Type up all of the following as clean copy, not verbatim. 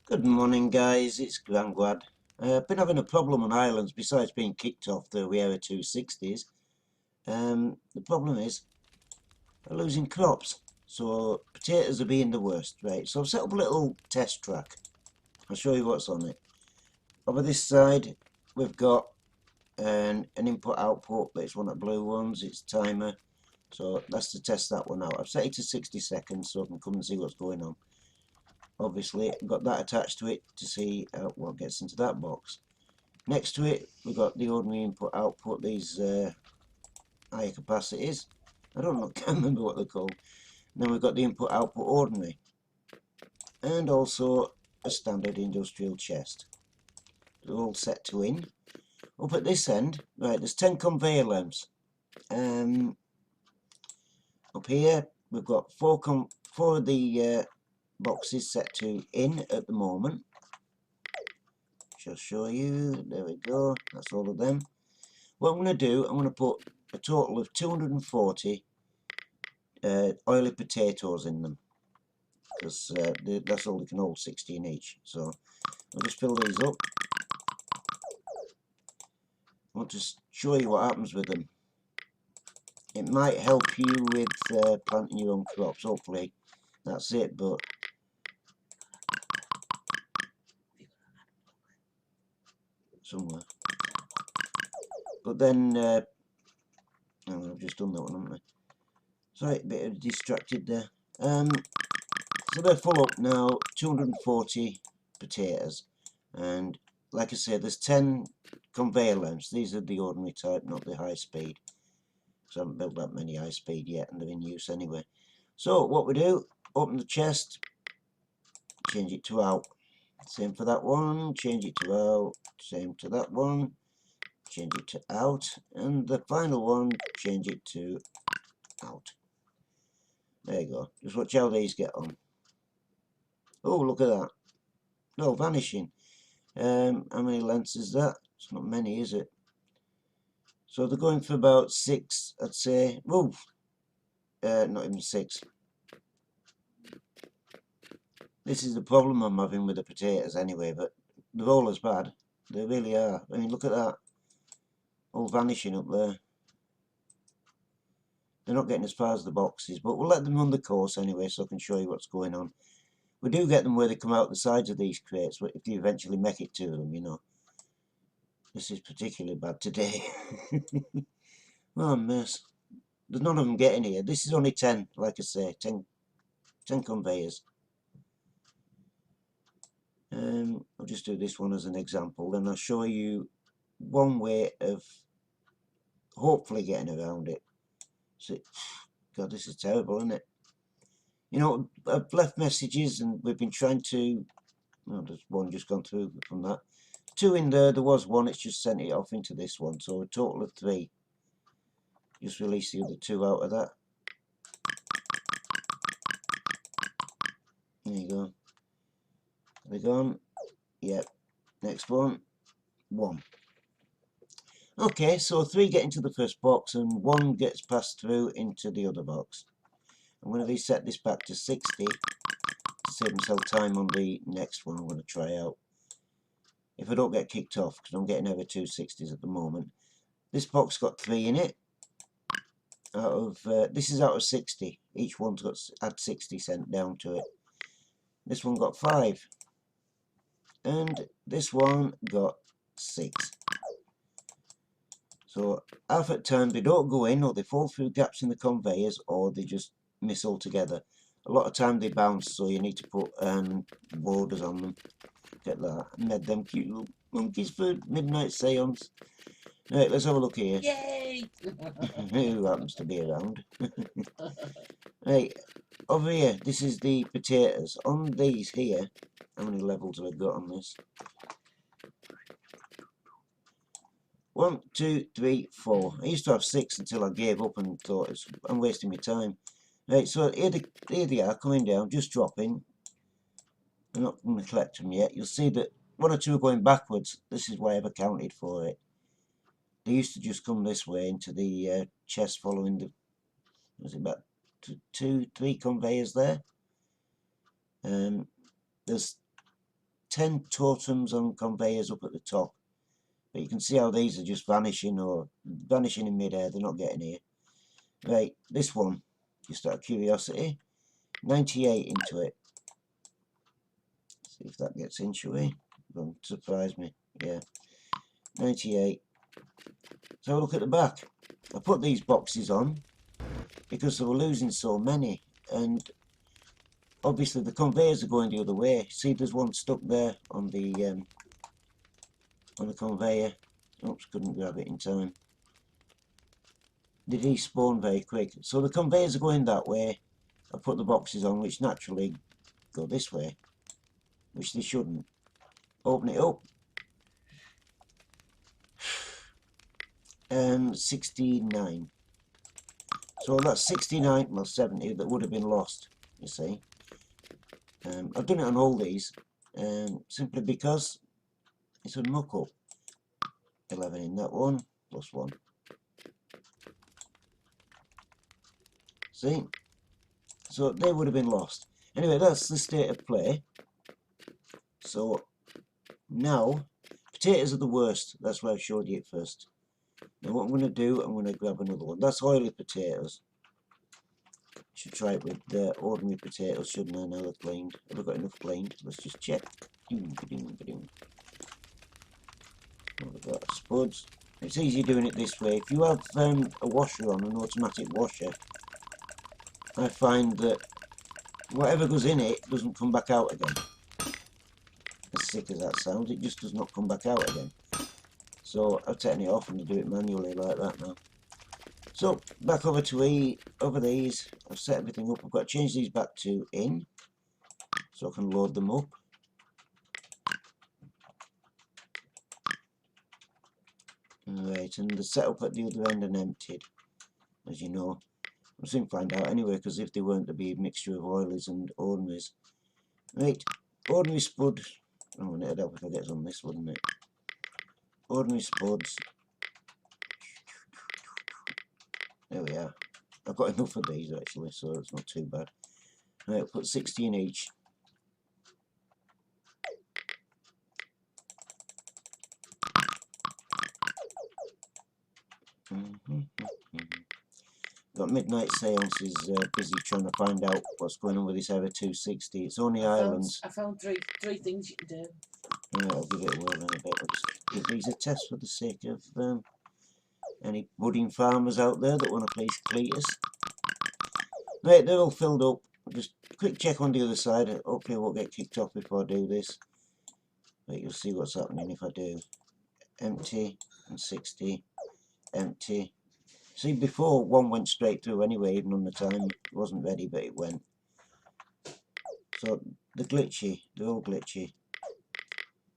Good morning, guys. It's Grangwad. I've been having a problem on islands besides being kicked off the Riera 260s. The problem is I'm losing crops, so potatoes are being the worst, right? So I've set up a little test track. I'll show you what's on it. Over this side, we've got an input-output, but it's one of the blue ones. It's timer, so that's to test that one out. I've set it to 60 seconds so I can come and see what's going on. Obviously, I've got that attached to it to see what gets into that box. Next to it, we've got the ordinary input output, these higher capacities. I don't know, can't remember what they're called. And then we've got the input output ordinary. And also a standard industrial chest. They're all set to in. Up at this end, right, there's 10 conveyor lamps. Up here, we've got four of the boxes set to in at the moment. Shall show you. There we go. That's all of them. What I'm going to do, I'm going to put a total of 240 oily potatoes in them, because that's all they can hold, 16 each. So I'll just fill these up. I want to show you what happens with them. It might help you with planting your own crops, hopefully that's it, but somewhere. But then, oh, I've just done that one, haven't I? Sorry, a bit distracted there. So they're full up now, 240 potatoes, and like I said, there's 10 conveyor lamps. These are the ordinary type, not the high speed. So I haven't built that many high speed yet, and they're in use anyway. So what we do, open the chest, change it to out. Same for that one, change it to out. Same to that one, change it to out. And the final one, change it to out. There you go. Just watch how these get on. Oh, look at that. No, vanishing. How many lengths is that? It's not many, is it? So they're going for about 6, I'd say. Whoa, not even 6. This is the problem I'm having with the potatoes anyway, but they're all as bad. They really are. I mean, look at that. All vanishing up there. They're not getting as far as the boxes, but we'll let them run the course anyway so I can show you what's going on. We do get them where they come out the sides of these crates, if you eventually make it to them, you know. This is particularly bad today. Oh, mess. There's none of them getting here. This is only 10, like I say, 10 conveyors. I'll just do this one as an example, then I'll show you one way of hopefully getting around it. So, God, this is terrible, isn't it? You know, I've left messages and we've been trying to, well, there's one just gone through from that. 2 in there was one, it's just sent it off into this one, so a total of 3. Just release the other 2 out of that. There you go. Are they gone? Yep. Next one. 1. Okay, so 3 get into the first box and 1 gets passed through into the other box. I'm going to reset this back to 60 to save myself time on the next one I'm going to try out. If I don't get kicked off, because I'm getting over 260s at the moment. This box got 3 in it. This is out of 60. Each one's got had 60 sent down to it. This one got 5. And this one got 6. So half at time they don't go in, or they fall through gaps in the conveyors, or they just miss altogether. A lot of time they bounce, so you need to put borders on them. Get that. I made them cute little monkeys for midnight seance. Right, let's have a look here. Yay! Who happens to be around? Right, over here, this is the potatoes. On these here, how many levels have I got on this? 1, 2, 3, 4. I used to have 6 until I gave up and thought I'm wasting my time. Right, so here they are coming down, just dropping. I'm not going to collect them yet. You'll see that 1 or 2 are going backwards. This is why I've accounted for it. They used to just come this way into the chest following the, was it about 2, 3 conveyors there? There's 10 totems on conveyors up at the top. But you can see how these are just vanishing in mid-air. They're not getting here. Right, this one, just out of curiosity, 98 into it. See if that gets into it. Don't surprise me. Yeah, 98. So look at the back. I put these boxes on because they were losing so many, and obviously the conveyors are going the other way. See, there's one stuck there on the conveyor. Oops, couldn't grab it in time. They despawn very quick. So the conveyors are going that way. I put the boxes on, which naturally go this way, which they shouldn't. Open it up. 69. So that's 69, well 70 that would have been lost, you see. I've done it on all these, simply because it's a muck-up. 11 in that one, plus 1. See? So they would have been lost. Anyway, that's the state of play. So now, potatoes are the worst. That's why I showed you it first. Now what I'm going to do, I'm going to grab another one. That's oily potatoes. Should try it with ordinary potatoes, shouldn't I, now they're cleaned. Have I got enough cleaned? Let's just check. What have I got? Spuds. It's easy doing it this way. If you have a washer on, an automatic washer, I find that whatever goes in it doesn't come back out again. As sick as that sounds, it just does not come back out again. So I've taken it off and I do it manually like that now. So back over to over these. I've set everything up. I've got to change these back to in so I can load them up. Right, and the setup at the other end and emptied, as you know. We'll soon find out anyway, because if they weren't, there'd be a mixture of oilies and ordinaries. Right, ordinary spud. Oh, it'd help if I get on this, wouldn't it? Ordinary spuds. There we are. I've got enough of these actually, so it's not too bad. Right, I'll put 60 in each. Got Midnight Seances busy trying to find out what's going on with this Ever 260. It's only islands. I found three things you can do. Yeah, I'll give it a whirl in a bit. I'll just give these a test for the sake of any budding farmers out there that want to place Cletus. Right, they're all filled up. Just quick check on the other side. Hopefully I won't get kicked off before I do this. But you'll see what's happening if I do. Empty and 60. Empty. See, before one went straight through anyway, even on the time. It wasn't ready, but it went. So they're glitchy. They're all glitchy.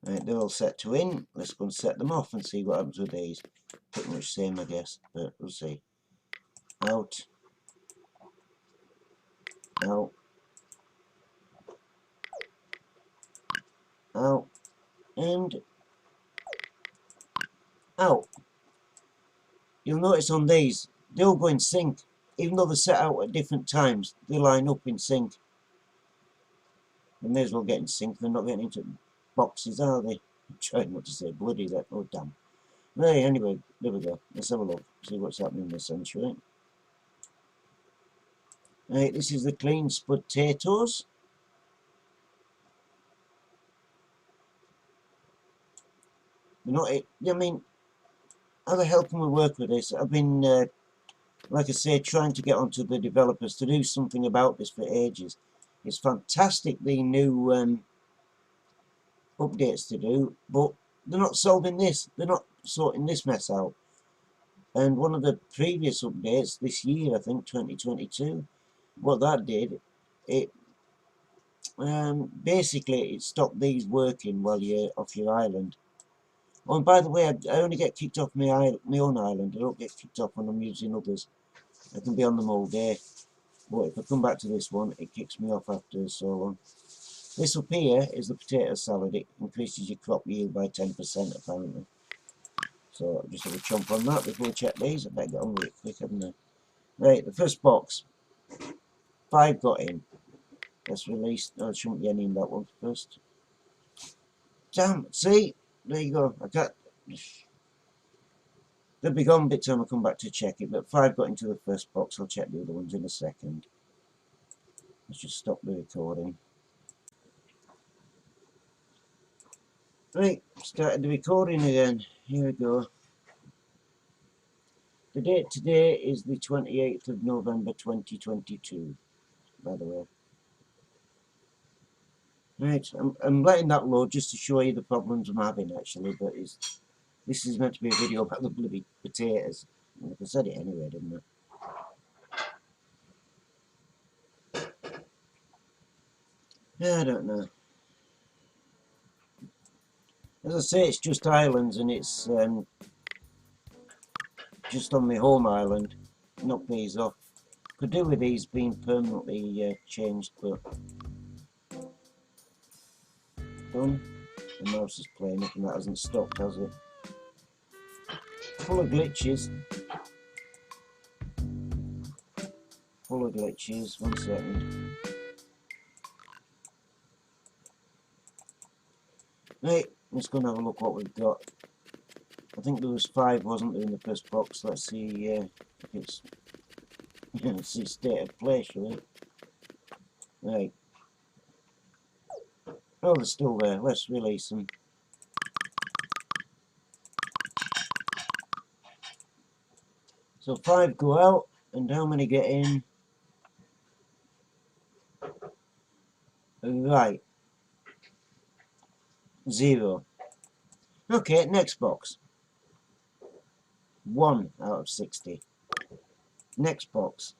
Right, they're all set to in. Let's go and set them off and see what happens with these. Pretty much same, I guess, but we'll see. Out. Out. Out. And out. You'll notice on these, they all go in sync. Even though they're set out at different times, they line up in sync. They may as well get in sync. They're not getting into boxes, are they? I'm trying not to say bloody that. Oh, damn. Right, anyway, there we go. Let's have a look. See what's happening in this century. Right, this is the clean potatoes. They're not, I mean, how the hell can we work with this? I've been, like I say, trying to get onto the developers to do something about this for ages. It's fantastic, the new updates to do, but they're not solving this. They're not sorting this mess out. And one of the previous updates this year, I think 2022, what that did, it basically it stopped these working while you're off your island. Oh, and by the way, I only get kicked off my own island. I don't get kicked off when I'm using others. I can be on them all day. But if I come back to this one, it kicks me off after so long. This up here is the potato salad. It increases your crop yield by 10% apparently. So I'll just have a chomp on that before we check these. I better get on with it quick, haven't I? Right, the first box. 5 got in. Let's release. No, there shouldn't be any in that one first. Damn, see? There you go. I got... They'll be gone by the time I come back to check it, but 5 got into the first box. I'll check the other ones in a second. Let's just stop the recording. Right, started the recording again. Here we go. The date today is the 28th of November 2022, by the way. Right, I'm letting that load just to show you the problems I'm having actually, but this is meant to be a video about the bloody potatoes. I said it anyway, didn't I? I don't know. As I say, it's just islands, and it's just on my home island. Knock these off. Could do with these being permanently changed, but done. The mouse is playing up, and that hasn't stopped, has it? Full of glitches. Full of glitches. 1 second. Right, let's go and have a look what we've got. I think there was 5, wasn't there, in the first box. Let's see if it's let's see state of play, shall we? Right. Oh, they're still there. Let's release them. So 5 go out, and how many get in? Right. 0. Okay, next box. 1 out of 60. Next box.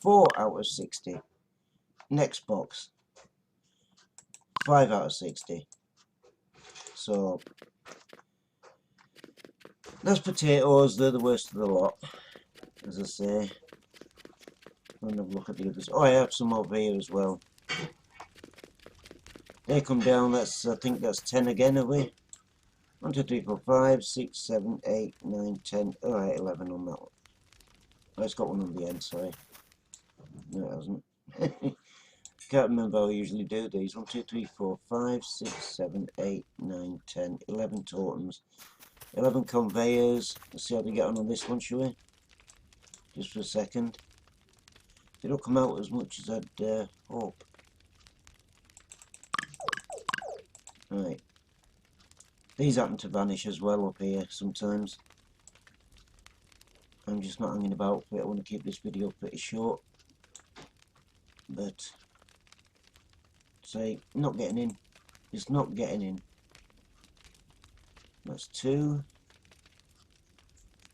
4 out of 60. Next box. 5 out of 60. So those potatoes, they're the worst of the lot, as I say. I'm going to look at the others. Oh, I have some over here as well. They come down, that's, I think that's 10 again, have we? 1, 2, 3, 4, 5, 6, 7, 8, 9, 10. Alright, 11 on that one. Oh, it's got one on the end, sorry. No, it hasn't. Can't remember how I usually do these. 1, 2, 3, 4, 5, 6, 7, 8, 9, 10, 11 totems. 11 conveyors. Let's see how they get on this one, shall we? Just for a second. They don't come out as much as I'd hope. Right. These happen to vanish as well up here sometimes. I'm just not hanging about for it. I want to keep this video pretty short. But, say, not getting in. It's not getting in. That's 2,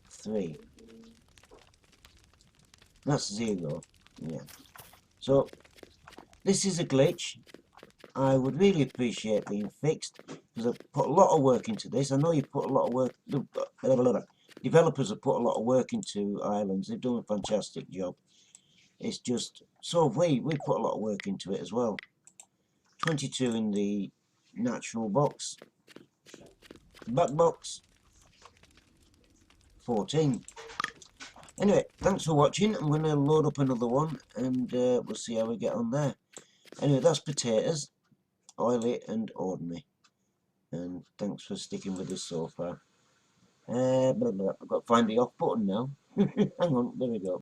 3. That's 0. Yeah. So, this is a glitch. I would really appreciate being fixed, because I've put a lot of work into this. I know you put a lot of work. Developers have put a lot of work into islands. They've done a fantastic job. It's just, so have we. We put a lot of work into it as well. 22 in the natural box. Back box. 14. Anyway, thanks for watching. I'm going to load up another one, and we'll see how we get on there. Anyway, that's potatoes. Oily and ordinary. And thanks for sticking with us so far. I've got to find the off button now. Hang on, there we go.